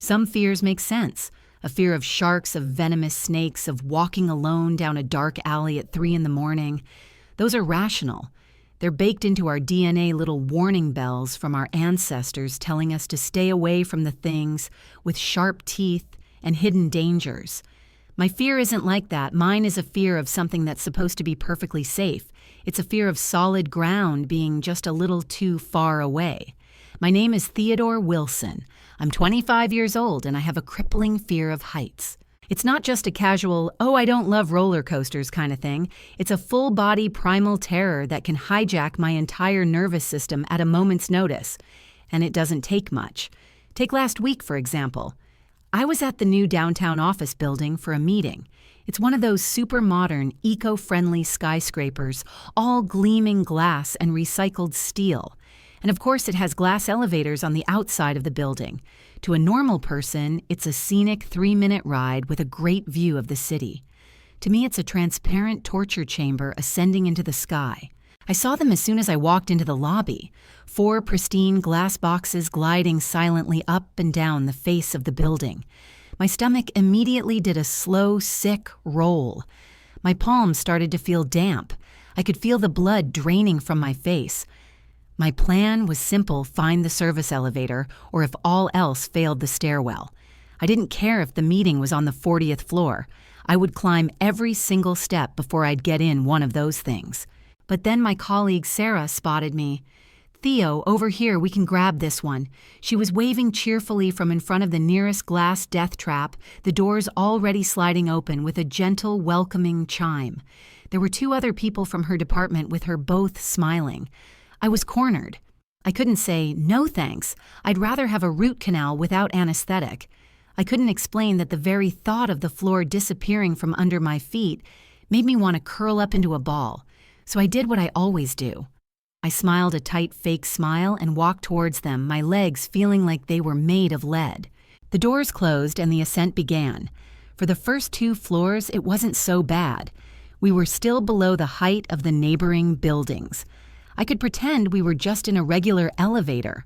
Some fears make sense. A fear of sharks, of venomous snakes, of walking alone down a dark alley at 3 in the morning. Those are rational. They're baked into our DNA, little warning bells from our ancestors telling us to stay away from the things with sharp teeth and hidden dangers. My fear isn't like that. Mine is a fear of something that's supposed to be perfectly safe. It's a fear of solid ground being just a little too far away. My name is Theodore Wilson. I'm 25 years old and I have a crippling fear of heights. It's not just a casual, oh, I don't love roller coasters kind of thing. It's a full-body primal terror that can hijack my entire nervous system at a moment's notice. And it doesn't take much. Take last week, for example. I was at the new downtown office building for a meeting. It's one of those super modern, eco-friendly skyscrapers, all gleaming glass and recycled steel. And of course, it has glass elevators on the outside of the building. To a normal person, it's a scenic 3-minute ride with a great view of the city. To me, it's a transparent torture chamber ascending into the sky. I saw them as soon as I walked into the lobby. 4 pristine glass boxes gliding silently up and down the face of the building. My stomach immediately did a slow, sick roll. My palms started to feel damp. I could feel the blood draining from my face. My plan was simple: find the service elevator, or if all else failed, the stairwell. I didn't care if the meeting was on the 40th floor. I would climb every single step before I'd get in one of those things. But then my colleague Sarah spotted me. "Theo, over here, we can grab this one." She was waving cheerfully from in front of the nearest glass death trap, the doors already sliding open with a gentle, welcoming chime. There were 2 other people from her department with her, both smiling. I was cornered. I couldn't say, "No thanks, I'd rather have a root canal without anesthetic." I couldn't explain that the very thought of the floor disappearing from under my feet made me want to curl up into a ball. So I did what I always do. I smiled a tight, fake smile and walked towards them, my legs feeling like they were made of lead. The doors closed and the ascent began. For the first 2 floors, it wasn't so bad. We were still below the height of the neighboring buildings. I could pretend we were just in a regular elevator.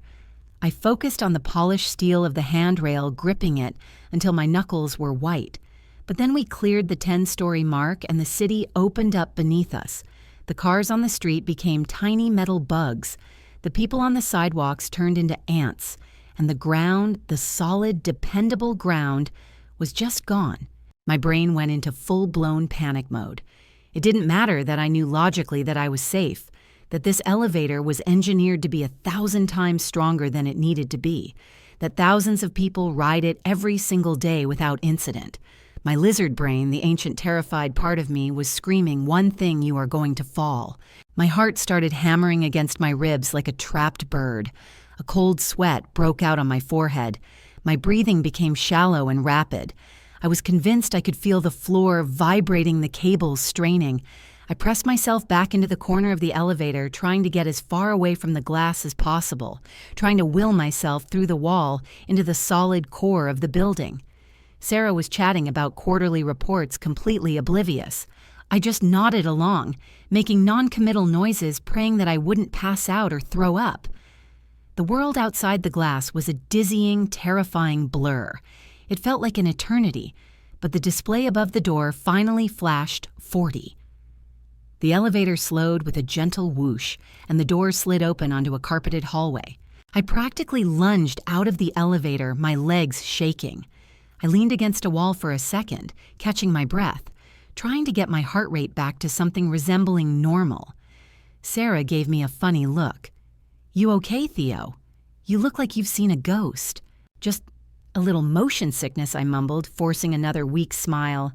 I focused on the polished steel of the handrail, gripping it until my knuckles were white. But then we cleared the 10-story mark and the city opened up beneath us. The cars on the street became tiny metal bugs. The people on the sidewalks turned into ants. And the ground, the solid, dependable ground, was just gone. My brain went into full-blown panic mode. It didn't matter that I knew logically that I was safe, that this elevator was engineered to be 1,000 times stronger than it needed to be, that thousands of people ride it every single day without incident. My lizard brain, the ancient terrified part of me, was screaming, "One thing, you are going to fall." My heart started hammering against my ribs like a trapped bird. A cold sweat broke out on my forehead. My breathing became shallow and rapid. I was convinced I could feel the floor vibrating, the cables straining. I pressed myself back into the corner of the elevator, trying to get as far away from the glass as possible, trying to will myself through the wall into the solid core of the building. Sarah was chatting about quarterly reports, completely oblivious. I just nodded along, making non-committal noises, praying that I wouldn't pass out or throw up. The world outside the glass was a dizzying, terrifying blur. It felt like an eternity, but the display above the door finally flashed 40. The elevator slowed with a gentle whoosh, and the door slid open onto a carpeted hallway. I practically lunged out of the elevator, my legs shaking. I leaned against a wall for a second, catching my breath, trying to get my heart rate back to something resembling normal. Sarah gave me a funny look. "You okay, Theo? You look like you've seen a ghost." "Just a little motion sickness," I mumbled, forcing another weak smile.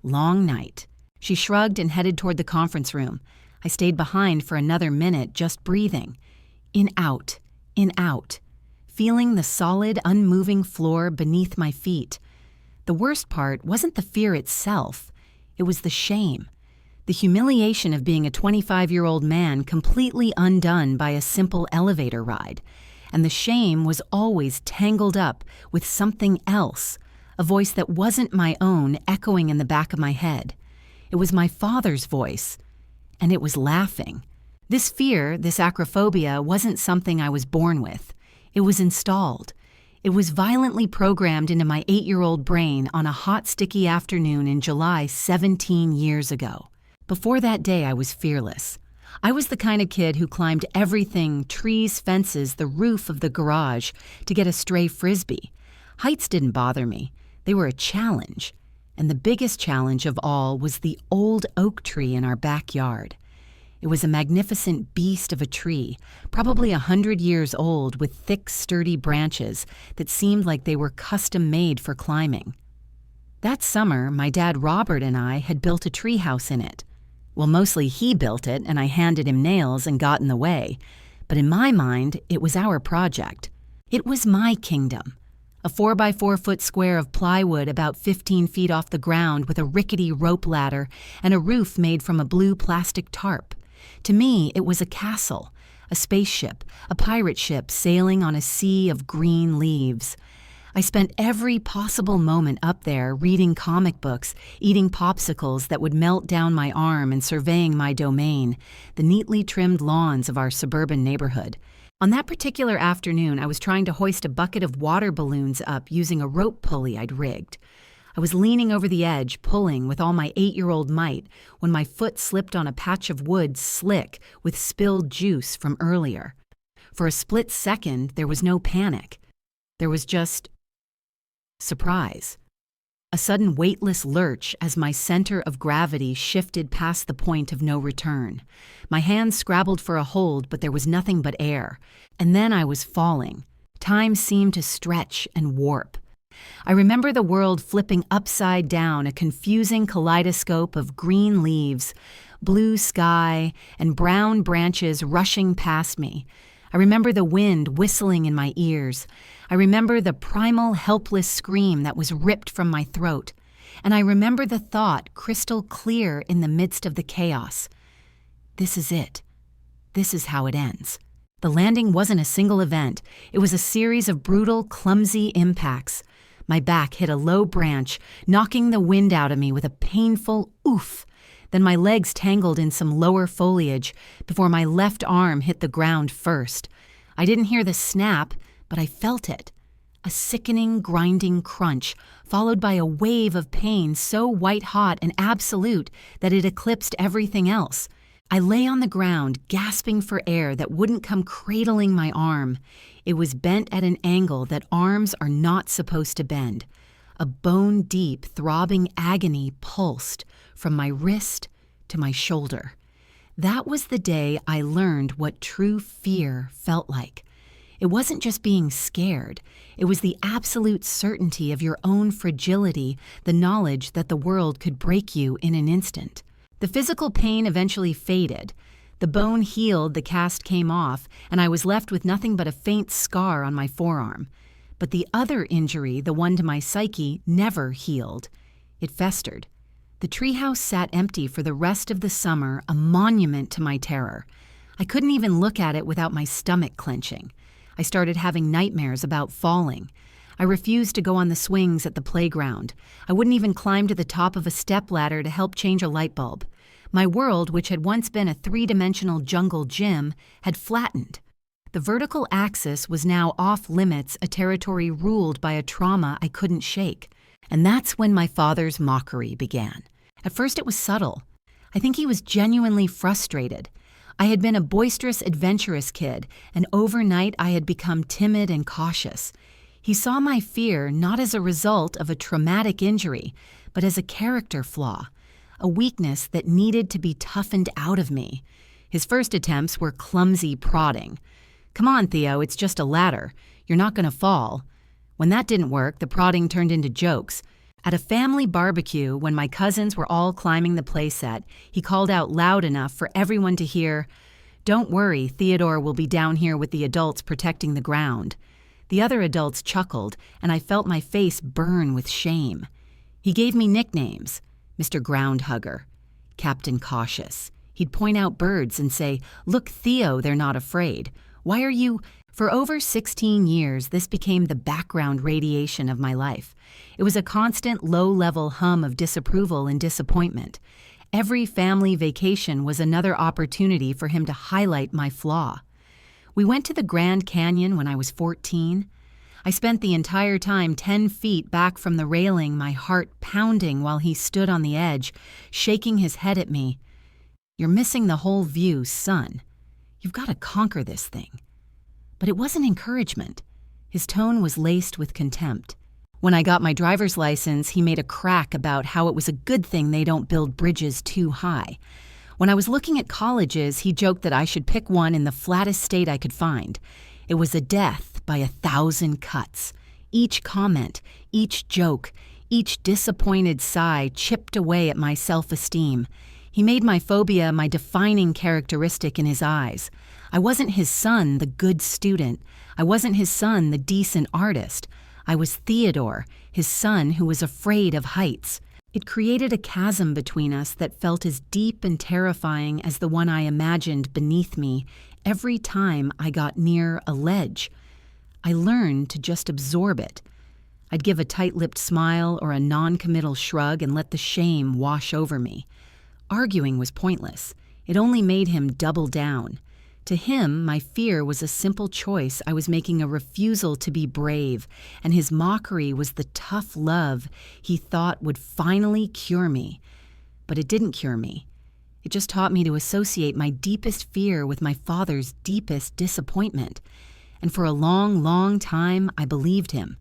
"Long night." She shrugged and headed toward the conference room. I stayed behind for another minute, just breathing. In, out, feeling the solid, unmoving floor beneath my feet. The worst part wasn't the fear itself. It was the shame. The humiliation of being a 25-year-old man completely undone by a simple elevator ride. And the shame was always tangled up with something else, a voice that wasn't my own echoing in the back of my head. It was my father's voice, and it was laughing. This fear, this acrophobia, wasn't something I was born with. It was installed. It was violently programmed into my 8-year-old brain on a hot, sticky afternoon in July 17 years ago. Before that day, I was fearless. I was the kind of kid who climbed everything, trees, fences, the roof of the garage, to get a stray frisbee. Heights didn't bother me. They were a challenge. And the biggest challenge of all was the old oak tree in our backyard. It was a magnificent beast of a tree, probably 100 years old, with thick, sturdy branches that seemed like they were custom-made for climbing. That summer, my dad Robert and I had built a treehouse in it. Well, mostly he built it, and I handed him nails and got in the way. But in my mind, it was our project. It was my kingdom. A 4x4-foot square of plywood about 15 feet off the ground with a rickety rope ladder and a roof made from a blue plastic tarp. To me, it was a castle, a spaceship, a pirate ship sailing on a sea of green leaves. I spent every possible moment up there reading comic books, eating popsicles that would melt down my arm, and surveying my domain, the neatly trimmed lawns of our suburban neighborhood. On that particular afternoon, I was trying to hoist a bucket of water balloons up using a rope pulley I'd rigged. I was leaning over the edge, pulling with all my 8-year-old might, when my foot slipped on a patch of wood slick with spilled juice from earlier. For a split second, there was no panic. There was just surprise. A sudden weightless lurch as my center of gravity shifted past the point of no return. My hands scrabbled for a hold, but there was nothing but air. And then I was falling. Time seemed to stretch and warp. I remember the world flipping upside down, a confusing kaleidoscope of green leaves, blue sky, and brown branches rushing past me. I remember the wind whistling in my ears. I remember the primal, helpless scream that was ripped from my throat. And I remember the thought crystal clear in the midst of the chaos. This is it. This is how it ends. The landing wasn't a single event. It was a series of brutal, clumsy impacts. My back hit a low branch, knocking the wind out of me with a painful oof. Then my legs tangled in some lower foliage before my left arm hit the ground first. I didn't hear the snap, but I felt it. A sickening, grinding crunch, followed by a wave of pain so white-hot and absolute that it eclipsed everything else. I lay on the ground, gasping for air that wouldn't come cradling my arm. It was bent at an angle that arms are not supposed to bend. A bone-deep, throbbing agony pulsed from my wrist to my shoulder. That was the day I learned what true fear felt like. It wasn't just being scared. It was the absolute certainty of your own fragility, the knowledge that the world could break you in an instant. The physical pain eventually faded. The bone healed, the cast came off, and I was left with nothing but a faint scar on my forearm. But the other injury, the one to my psyche, never healed. It festered. The treehouse sat empty for the rest of the summer, a monument to my terror. I couldn't even look at it without my stomach clenching. I started having nightmares about falling. I refused to go on the swings at the playground. I wouldn't even climb to the top of a stepladder to help change a light bulb. My world, which had once been a 3-dimensional jungle gym, had flattened. The vertical axis was now off limits, a territory ruled by a trauma I couldn't shake. And that's when my father's mockery began. At first it was subtle. I think he was genuinely frustrated. I had been a boisterous, adventurous kid, and overnight I had become timid and cautious. He saw my fear not as a result of a traumatic injury, but as a character flaw, a weakness that needed to be toughened out of me. His first attempts were clumsy prodding. "Come on, Theo, it's just a ladder. You're not going to fall." When that didn't work, the prodding turned into jokes. At a family barbecue, when my cousins were all climbing the playset, he called out loud enough for everyone to hear, "Don't worry, Theodore will be down here with the adults protecting the ground." The other adults chuckled, and I felt my face burn with shame. He gave me nicknames: Mr. Groundhugger, Captain Cautious. He'd point out birds and say, "Look, Theo, they're not afraid. Why are you—" For over 16 years, this became the background radiation of my life. It was a constant low-level hum of disapproval and disappointment. Every family vacation was another opportunity for him to highlight my flaw. We went to the Grand Canyon when I was 14. I spent the entire time 10 feet back from the railing, my heart pounding while he stood on the edge, shaking his head at me. "You're missing the whole view, son. You've got to conquer this thing." But it wasn't encouragement. His tone was laced with contempt. When I got my driver's license, he made a crack about how it was a good thing they don't build bridges too high. When I was looking at colleges, he joked that I should pick one in the flattest state I could find. It was a death by 1,000 cuts. Each comment, each joke, each disappointed sigh chipped away at my self-esteem. He made my phobia my defining characteristic in his eyes. I wasn't his son, the good student. I wasn't his son, the decent artist. I was Theodore, his son who was afraid of heights. It created a chasm between us that felt as deep and terrifying as the one I imagined beneath me every time I got near a ledge. I learned to just absorb it. I'd give a tight-lipped smile or a non-committal shrug and let the shame wash over me. Arguing was pointless. It only made him double down. To him, my fear was a simple choice. I was making a refusal to be brave, and his mockery was the tough love he thought would finally cure me. But it didn't cure me. It just taught me to associate my deepest fear with my father's deepest disappointment. And for a long, long time, I believed him.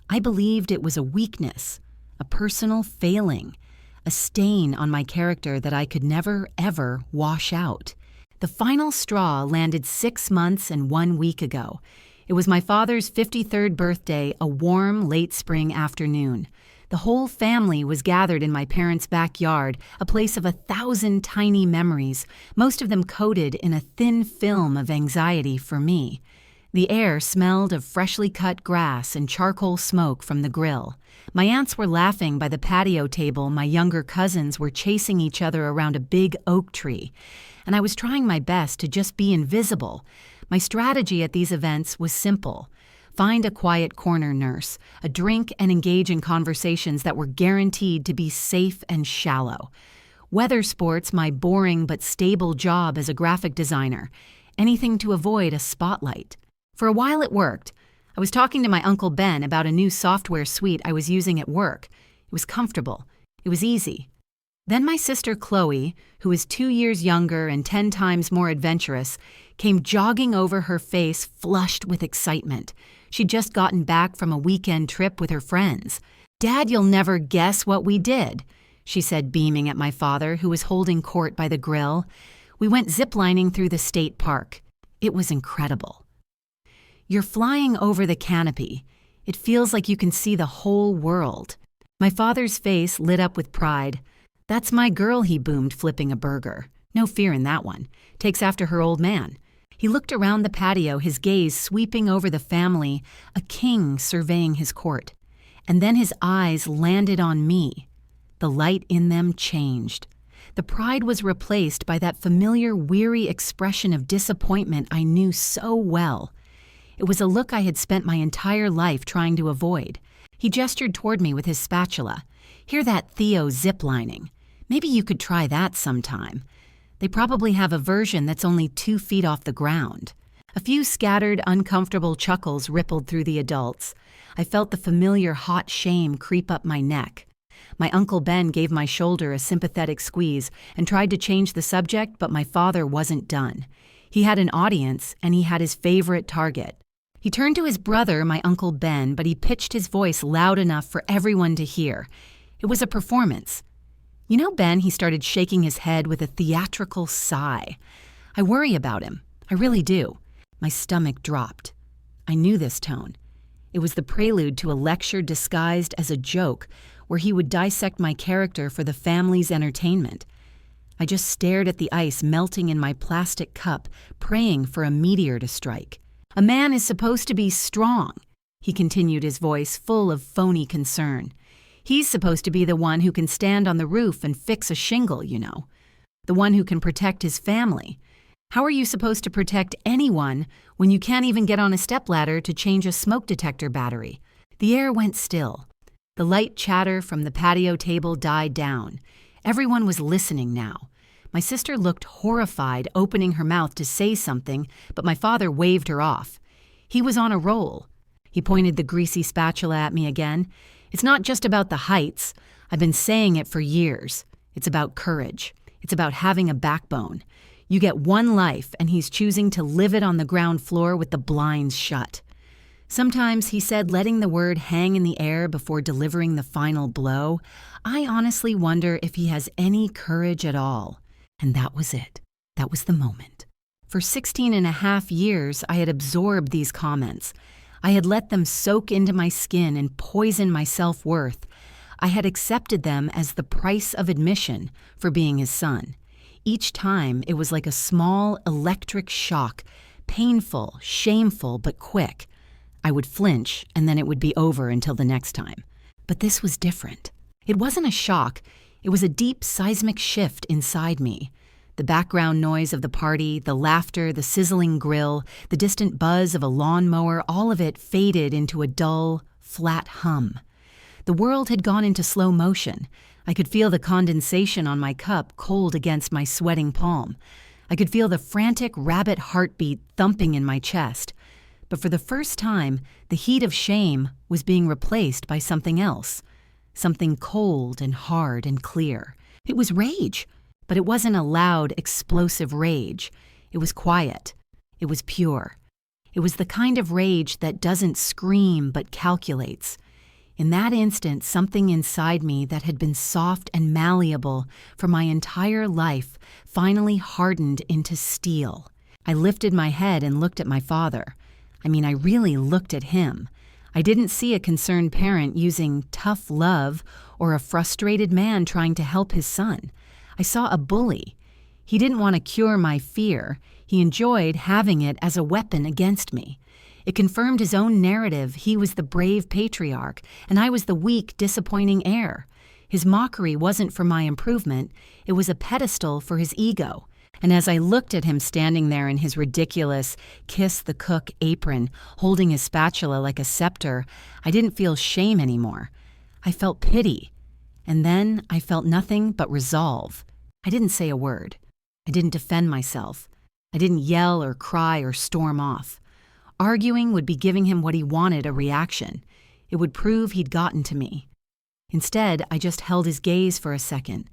I believed it was a weakness, a personal failing, a stain on my character that I could never, ever wash out. The final straw landed 6 months and 1 week ago. It was my father's 53rd birthday, a warm, late spring afternoon. The whole family was gathered in my parents' backyard, a place of 1,000 tiny memories, most of them coated in a thin film of anxiety for me. The air smelled of freshly cut grass and charcoal smoke from the grill. My aunts were laughing by the patio table. My younger cousins were chasing each other around a big oak tree. And I was trying my best to just be invisible. My strategy at these events was simple. Find a quiet corner, nurse, a drink, and engage in conversations that were guaranteed to be safe and shallow. Weather sports, my boring but stable job as a graphic designer. Anything to avoid a spotlight. For a while it worked. I was talking to my Uncle Ben about a new software suite I was using at work. It was comfortable. It was easy. Then my sister Chloe, who is 2 years younger and 10 times more adventurous, came jogging over, her face flushed with excitement. She'd just gotten back from a weekend trip with her friends. "Dad, you'll never guess what we did," she said, beaming at my father, who was holding court by the grill. "We went ziplining through the state park. It was incredible. You're flying over the canopy. It feels like you can see the whole world." My father's face lit up with pride. "That's my girl," he boomed, flipping a burger. "No fear in that one. Takes after her old man." He looked around the patio, his gaze sweeping over the family, a king surveying his court. And then his eyes landed on me. The light in them changed. The pride was replaced by that familiar, weary expression of disappointment I knew so well. It was a look I had spent my entire life trying to avoid. He gestured toward me with his spatula. "Hear that Theo ziplining? Maybe you could try that sometime. They probably have a version that's only 2 feet off the ground." A few scattered, uncomfortable chuckles rippled through the adults. I felt the familiar hot shame creep up my neck. My Uncle Ben gave my shoulder a sympathetic squeeze and tried to change the subject, but my father wasn't done. He had an audience, and he had his favorite target. He turned to his brother, my Uncle Ben, but he pitched his voice loud enough for everyone to hear. It was a performance. "You know, Ben," he started, shaking his head with a theatrical sigh. "I worry about him. I really do." My stomach dropped. I knew this tone. It was the prelude to a lecture disguised as a joke, where he would dissect my character for the family's entertainment. I just stared at the ice melting in my plastic cup, praying for a meteor to strike. "A man is supposed to be strong," he continued, his voice full of phony concern. "He's supposed to be the one who can stand on the roof and fix a shingle, you know. The one who can protect his family. How are you supposed to protect anyone when you can't even get on a stepladder to change a smoke detector battery?" The air went still. The light chatter from the patio table died down. Everyone was listening now. My sister looked horrified, opening her mouth to say something, but my father waved her off. He was on a roll. He pointed the greasy spatula at me again. It's not just about the heights. I've been saying it for years. It's about courage. It's about having a backbone. You get one life, and he's choosing to live it on the ground floor with the blinds shut. Sometimes, he said, letting the word hang in the air before delivering the final blow. I honestly wonder if he has any courage at all. And that was it. That was the moment. For 16 and a half years, I had absorbed these comments. I had let them soak into my skin and poison my self-worth. I had accepted them as the price of admission for being his son. Each time, it was like a small electric shock, painful, shameful, but quick. I would flinch, and then it would be over until the next time. But this was different. It wasn't a shock. It was a deep seismic shift inside me. The background noise of the party, the laughter, the sizzling grill, the distant buzz of a lawnmower, all of it faded into a dull, flat hum. The world had gone into slow motion. I could feel the condensation on my cup cold against my sweating palm. I could feel the frantic rabbit heartbeat thumping in my chest. But for the first time, the heat of shame was being replaced by something else. Something cold and hard and clear. It was rage, but it wasn't a loud, explosive rage. It was quiet. It was pure. It was the kind of rage that doesn't scream but calculates. In that instant, something inside me that had been soft and malleable for my entire life finally hardened into steel. I lifted my head and looked at my father. I really looked at him. I didn't see a concerned parent using tough love or a frustrated man trying to help his son. I saw a bully. He didn't want to cure my fear. He enjoyed having it as a weapon against me. It confirmed his own narrative. He was the brave patriarch, and I was the weak, disappointing heir. His mockery wasn't for my improvement. It was a pedestal for his ego. And as I looked at him standing there in his ridiculous kiss-the-cook apron, holding his spatula like a scepter, I didn't feel shame anymore. I felt pity. And then I felt nothing but resolve. I didn't say a word. I didn't defend myself. I didn't yell or cry or storm off. Arguing would be giving him what he wanted, a reaction. It would prove he'd gotten to me. Instead, I just held his gaze for a second.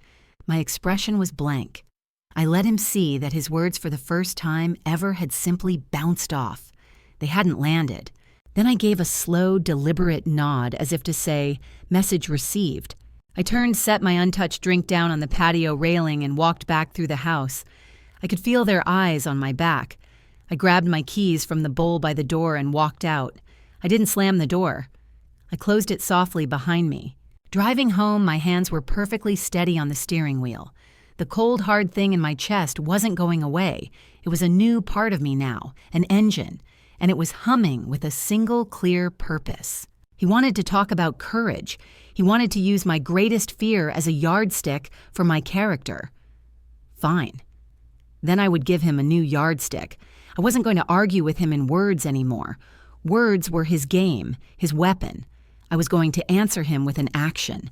My expression was blank. I let him see that his words for the first time ever had simply bounced off. They hadn't landed. Then I gave a slow, deliberate nod as if to say, "Message received." I turned, set my untouched drink down on the patio railing, and walked back through the house. I could feel their eyes on my back. I grabbed my keys from the bowl by the door and walked out. I didn't slam the door. I closed it softly behind me. Driving home, my hands were perfectly steady on the steering wheel. The cold, hard thing in my chest wasn't going away. It was a new part of me now, an engine, and it was humming with a single clear purpose. He wanted to talk about courage. He wanted to use my greatest fear as a yardstick for my character. Fine. Then I would give him a new yardstick. I wasn't going to argue with him in words anymore. Words were his game, his weapon. I was going to answer him with an action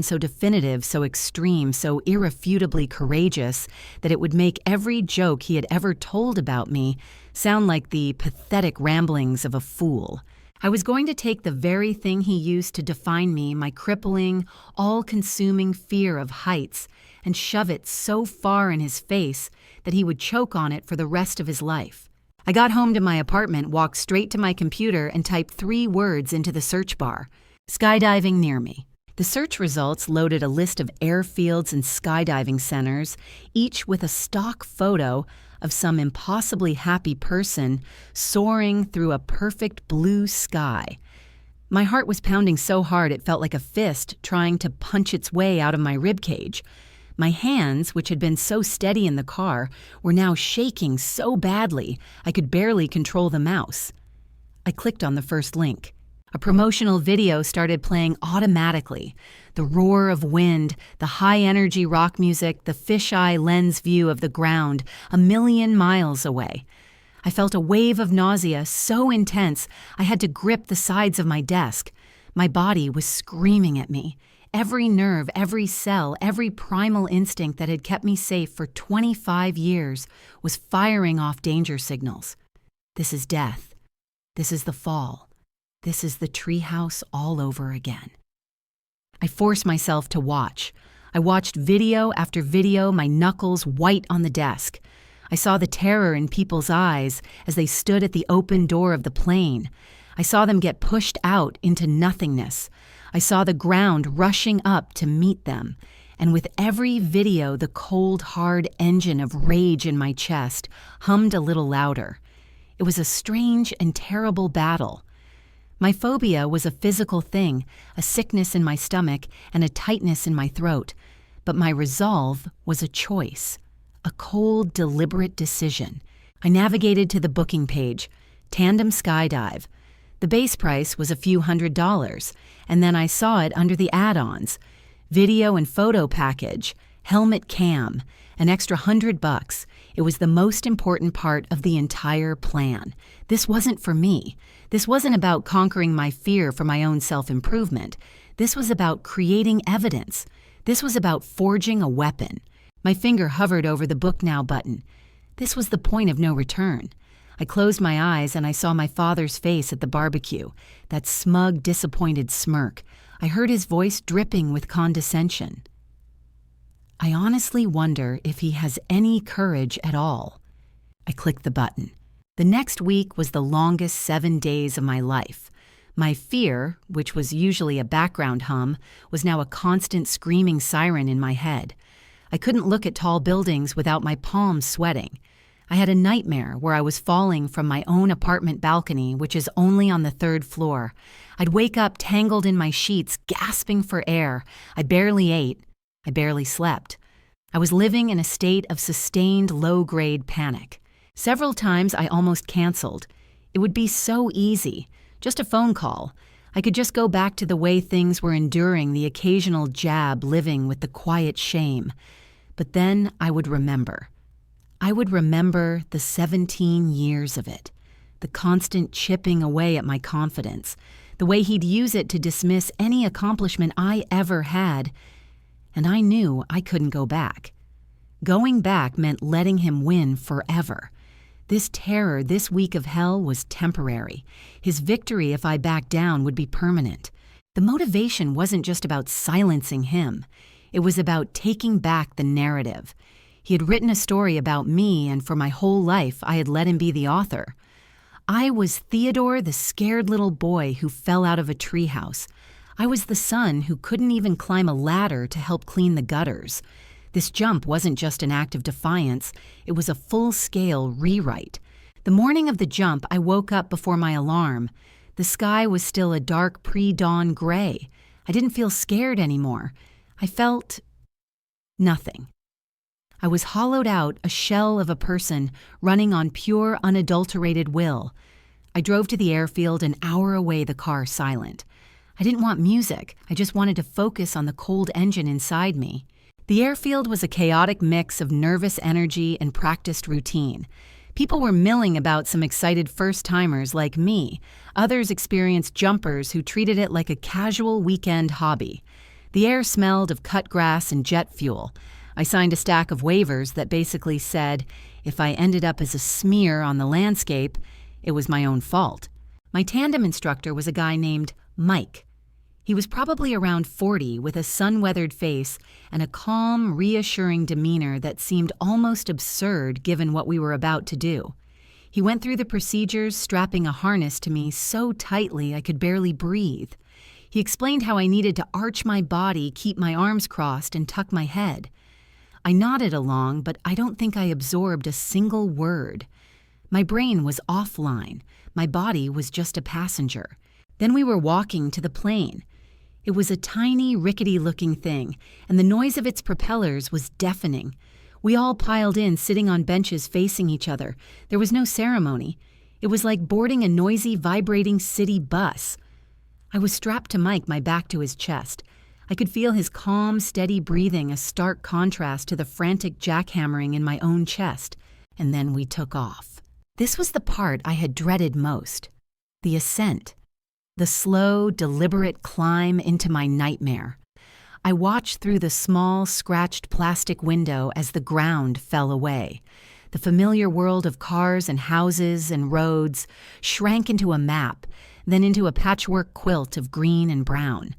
so definitive, so extreme, so irrefutably courageous that it would make every joke he had ever told about me sound like the pathetic ramblings of a fool. I was going to take the very thing he used to define me, my crippling, all-consuming fear of heights, and shove it so far in his face that he would choke on it for the rest of his life. I got home to my apartment, walked straight to my computer, and typed 3 words into the search bar. Skydiving near me. The search results loaded a list of airfields and skydiving centers, each with a stock photo of some impossibly happy person soaring through a perfect blue sky. My heart was pounding so hard it felt like a fist trying to punch its way out of my ribcage. My hands, which had been so steady in the car, were now shaking so badly I could barely control the mouse. I clicked on the first link. A promotional video started playing automatically. The roar of wind, the high-energy rock music, the fisheye lens view of the ground 1,000,000 miles away. I felt a wave of nausea so intense I had to grip the sides of my desk. My body was screaming at me. Every nerve, every cell, every primal instinct that had kept me safe for 25 years was firing off danger signals. This is death. This is the fall. This is the treehouse all over again. I forced myself to watch. I watched video after video, my knuckles white on the desk. I saw the terror in people's eyes as they stood at the open door of the plane. I saw them get pushed out into nothingness. I saw the ground rushing up to meet them. And with every video, the cold, hard engine of rage in my chest hummed a little louder. It was a strange and terrible battle. My phobia was a physical thing, a sickness in my stomach and a tightness in my throat. But my resolve was a choice, a cold, deliberate decision. I navigated to the booking page, tandem skydive. The base price was a few $100s, and then I saw it under the add-ons. Video and photo package, helmet cam, an extra $100. It was the most important part of the entire plan. This wasn't for me. This wasn't about conquering my fear for my own self-improvement. This was about creating evidence. This was about forging a weapon. My finger hovered over the Book Now button. This was the point of no return. I closed my eyes and I saw my father's face at the barbecue, that smug, disappointed smirk. I heard his voice dripping with condescension. I honestly wonder if he has any courage at all. I clicked the button. The next week was the longest 7 days of my life. My fear, which was usually a background hum, was now a constant screaming siren in my head. I couldn't look at tall buildings without my palms sweating. I had a nightmare where I was falling from my own apartment balcony, which is only on the 3rd floor. I'd wake up tangled in my sheets, gasping for air. I barely ate. I barely slept. I was living in a state of sustained low-grade panic. Several times I almost canceled. It would be so easy. Just a phone call. I could just go back to the way things were enduring the occasional jab living with the quiet shame. But then I would remember. I would remember the 17 years of it, the constant chipping away at my confidence, the way he'd use it to dismiss any accomplishment I ever had, and I knew I couldn't go back. Going back meant letting him win forever. This terror, this week of hell, was temporary. His victory, if I backed down, would be permanent. The motivation wasn't just about silencing him. It was about taking back the narrative. He had written a story about me, and for my whole life, I had let him be the author. I was Theodore, the scared little boy who fell out of a treehouse. I was the son who couldn't even climb a ladder to help clean the gutters. This jump wasn't just an act of defiance, it was a full-scale rewrite. The morning of the jump, I woke up before my alarm. The sky was still a dark pre-dawn gray. I didn't feel scared anymore. I felt nothing. I was hollowed out, a shell of a person running on pure, unadulterated will. I drove to the airfield, an hour away, the car silent. I didn't want music. I just wanted to focus on the cold engine inside me. The airfield was a chaotic mix of nervous energy and practiced routine. People were milling about some excited first-timers like me. Others experienced jumpers who treated it like a casual weekend hobby. The air smelled of cut grass and jet fuel. I signed a stack of waivers that basically said, if I ended up as a smear on the landscape, it was my own fault. My tandem instructor was a guy named Mike. He was probably around 40 with a sun-weathered face and a calm, reassuring demeanor that seemed almost absurd given what we were about to do. He went through the procedures, strapping a harness to me so tightly I could barely breathe. He explained how I needed to arch my body, keep my arms crossed, and tuck my head. I nodded along, but I don't think I absorbed a single word. My brain was offline. My body was just a passenger. Then we were walking to the plane. It was a tiny, rickety-looking thing, and the noise of its propellers was deafening. We all piled in, sitting on benches facing each other. There was no ceremony. It was like boarding a noisy, vibrating city bus. I was strapped to Mike, my back to his chest. I could feel his calm, steady breathing, a stark contrast to the frantic jackhammering in my own chest. And then we took off. This was the part I had dreaded most. The ascent. The slow, deliberate climb into my nightmare. I watched through the small, scratched plastic window as the ground fell away. The familiar world of cars and houses and roads shrank into a map. then into a patchwork quilt of green and brown.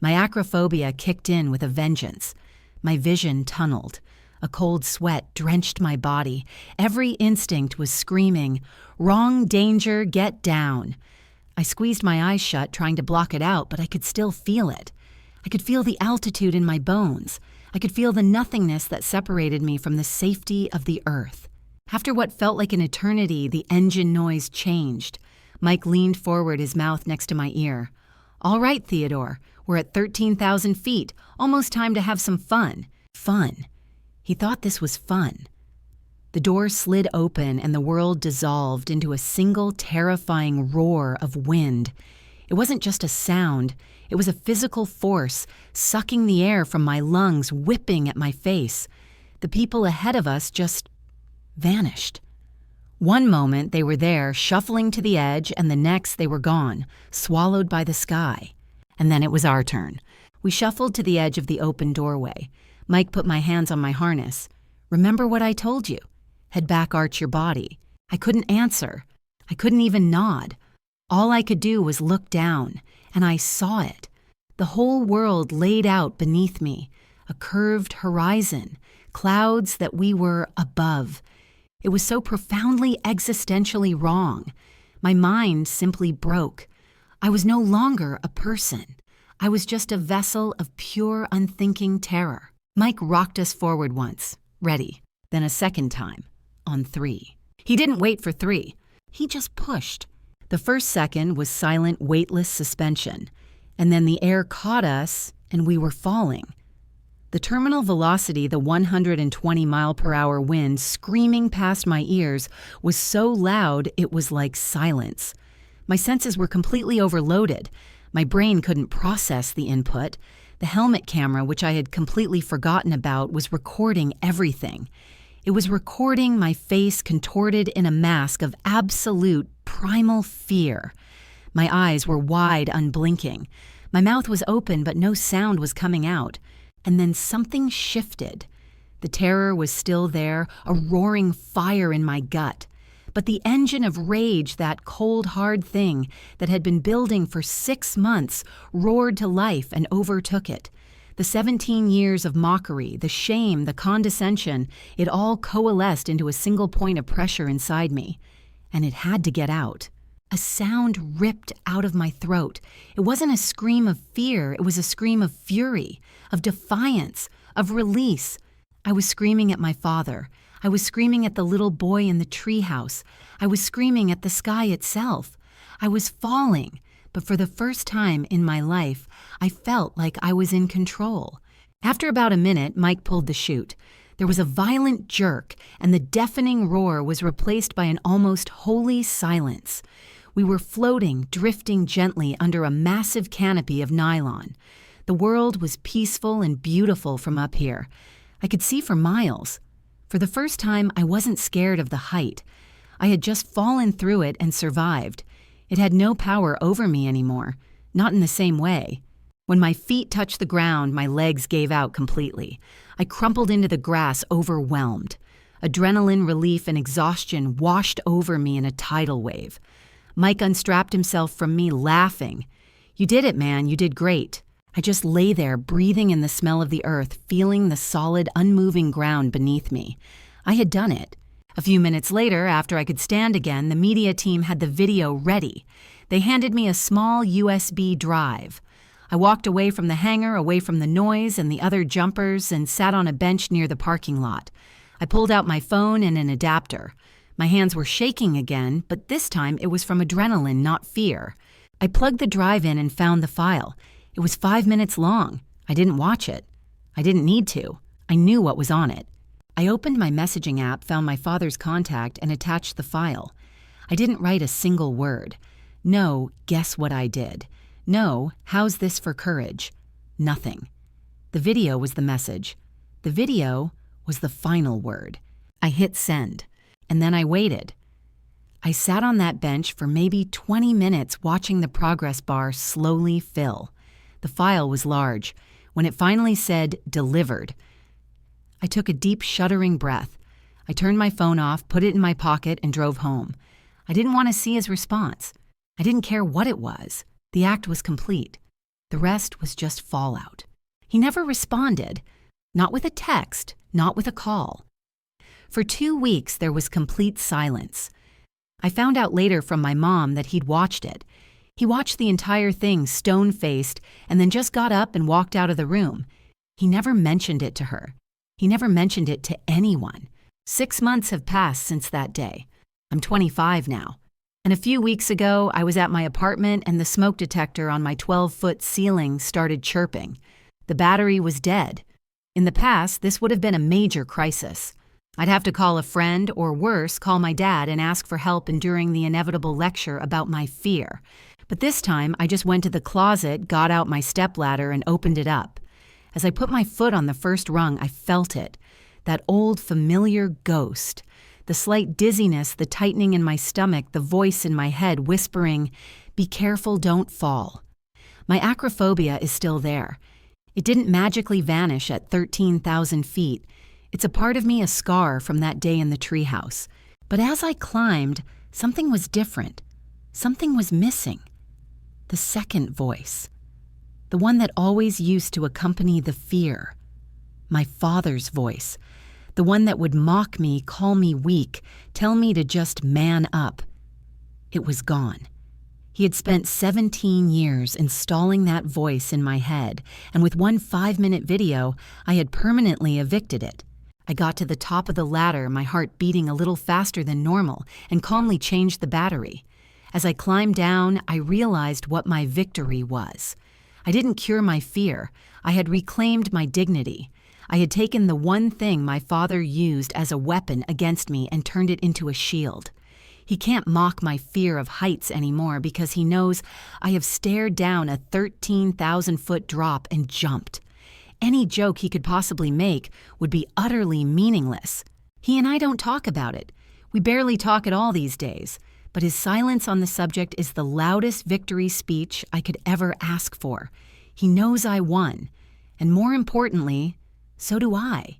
My acrophobia kicked in with a vengeance. My vision tunneled. A cold sweat drenched my body. Every instinct was screaming, "Wrong danger, get down." I squeezed my eyes shut, trying to block it out, but I could still feel it. I could feel the altitude in my bones. I could feel the nothingness that separated me from the safety of the earth. After what felt like an eternity, the engine noise changed. Mike leaned forward, his mouth next to my ear. "All right, Theodore, we're at 13,000 feet. Almost time to have some fun." Fun. He thought this was fun. The door slid open and the world dissolved into a single terrifying roar of wind. It wasn't just a sound. It was a physical force, sucking the air from my lungs, whipping at my face. The people ahead of us just vanished. One moment they were there, shuffling to the edge, and the next they were gone, swallowed by the sky. And then it was our turn. We shuffled to the edge of the open doorway. Mike put my hands on my harness. "Remember what I told you? Head back, arch your body." I couldn't answer. I couldn't even nod. All I could do was look down, and I saw it. The whole world laid out beneath me, a curved horizon, clouds that we were above. It was so profoundly existentially wrong. My mind simply broke. I was no longer a person. I was just a vessel of pure, unthinking terror. Mike rocked us forward once, ready, then a second time, on 3. He didn't wait for 3. He just pushed. The first second was silent, weightless suspension, and then the air caught us and we were falling. The terminal velocity, the 120-mile-per-hour wind screaming past my ears, was so loud it was like silence. My senses were completely overloaded. My brain couldn't process the input. The helmet camera, which I had completely forgotten about, was recording everything. It was recording my face contorted in a mask of absolute primal fear. My eyes were wide, unblinking. My mouth was open, but no sound was coming out. And then something shifted. The terror was still there, a roaring fire in my gut. But the engine of rage, that cold, hard thing that had been building for 6 months, roared to life and overtook it. The 17 years of mockery, the shame, the condescension, it all coalesced into a single point of pressure inside me. And it had to get out. A sound ripped out of my throat. It wasn't a scream of fear, it was a scream of fury, of defiance, of release. I was screaming at my father. I was screaming at the little boy in the treehouse. I was screaming at the sky itself. I was falling, but for the first time in my life, I felt like I was in control. After about a minute, Mike pulled the chute. There was a violent jerk, and the deafening roar was replaced by an almost holy silence. We were floating, drifting gently under a massive canopy of nylon. The world was peaceful and beautiful from up here. I could see for miles. For the first time, I wasn't scared of the height. I had just fallen through it and survived. It had no power over me anymore, not in the same way. When my feet touched the ground, my legs gave out completely. I crumpled into the grass, overwhelmed. Adrenaline, relief, and exhaustion washed over me in a tidal wave. Mike unstrapped himself from me, laughing. "You did it, man. You did great." I just lay there, breathing in the smell of the earth, feeling the solid, unmoving ground beneath me. I had done it. A few minutes later, after I could stand again, the media team had the video ready. They handed me a small USB drive. I walked away from the hangar, away from the noise and the other jumpers, and sat on a bench near the parking lot. I pulled out my phone and an adapter. My hands were shaking again, but this time it was from adrenaline, not fear. I plugged the drive in and found the file. It was 5 minutes long. I didn't watch it. I didn't need to. I knew what was on it. I opened my messaging app, found my father's contact, and attached the file. I didn't write a single word. No, guess what I did. No, how's this for courage? Nothing. The video was the message. The video was the final word. I hit send, and then I waited. I sat on that bench for maybe 20 minutes watching the progress bar slowly fill. The file was large. When it finally said delivered, I took a deep, shuddering breath. I turned my phone off, put it in my pocket, and drove home. I didn't want to see his response. I didn't care what it was. The act was complete. The rest was just fallout. He never responded, not with a text, not with a call. For 2 weeks, there was complete silence. I found out later from my mom that he'd watched it. He watched the entire thing stone-faced and then just got up and walked out of the room. He never mentioned it to her. He never mentioned it to anyone. 6 months have passed since that day. I'm 25 now. And a few weeks ago, I was at my apartment and the smoke detector on my 12-foot ceiling started chirping. The battery was dead. In the past, this would have been a major crisis. I'd have to call a friend, or worse, call my dad and ask for help enduring the inevitable lecture about my fear. But this time, I just went to the closet, got out my stepladder, and opened it up. As I put my foot on the first rung, I felt it. That old familiar ghost. The slight dizziness, the tightening in my stomach, the voice in my head whispering, "Be careful, don't fall." My acrophobia is still there. It didn't magically vanish at 13,000 feet. It's a part of me, a scar from that day in the treehouse. But as I climbed, something was different. Something was missing. The second voice. The one that always used to accompany the fear. My father's voice. The one that would mock me, call me weak, tell me to just man up. It was gone. He had spent 17 years installing that voice in my head, and with one 5-minute video, I had permanently evicted it. I got to the top of the ladder, my heart beating a little faster than normal, and calmly changed the battery. As I climbed down, I realized what my victory was. I didn't cure my fear. I had reclaimed my dignity. I had taken the one thing my father used as a weapon against me and turned it into a shield. He can't mock my fear of heights anymore because he knows I have stared down a 13,000-foot drop and jumped. Any joke he could possibly make would be utterly meaningless. He and I don't talk about it. We barely talk at all these days, but his silence on the subject is the loudest victory speech I could ever ask for. He knows I won, and more importantly, so do I.